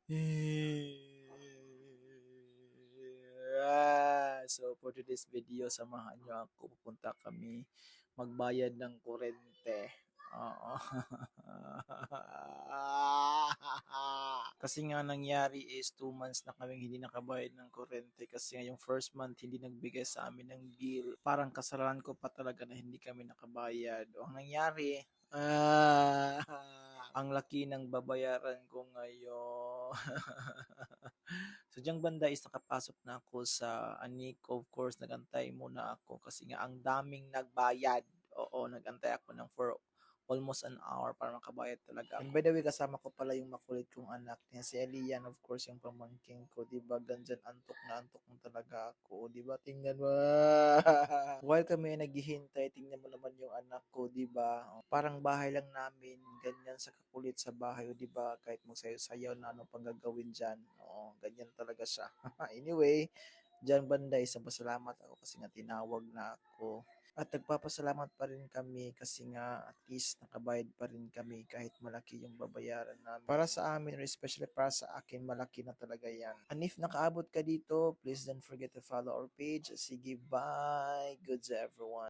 So for today's video, samahan nyo ako. Pupunta kami magbayad ng kurente. Oo. Kasi nga nangyari is 2 months na kaming hindi nakabayad ng kurente kasi nga yung first month hindi nagbigay sa amin ng bill. Parang kasalanan ko pa talaga na hindi kami nakabayad. O ang nangyari, ang laki ng babayaran ko ngayon. So diyang banda is nakapasok na ako sa Anico. Of course, nagantay muna ako kasi nga ang daming nagbayad. Oo, nagantay ako ng for almost an hour para makabayad talaga ako. And by the way, kasama ko pala yung makulit kong anak niya, si Elian, of course, yung pamangking ko, di ba? Ganyan, antok na antok mo talaga ako, di ba? Tingnan mo. While kami ay naghihintay, tingnan mo naman yung anak ko, di ba? Parang bahay lang namin, ganyan sa kakulit sa bahay, di ba? Kahit magsayo-sayaw na ano pang gagawin dyan. Oo, ganyan talaga siya. Anyway, diyan banda isang pasalamat ako kasi nga tinawag na ako. At nagpapasalamat pa rin kami kasi nga at least nakabayad pa rin kami kahit malaki yung babayaran namin. Para sa amin, or especially para sa akin, malaki na talaga yan. And if nakaabot ka dito, please don't forget to follow our page. Sige, bye! Good to everyone.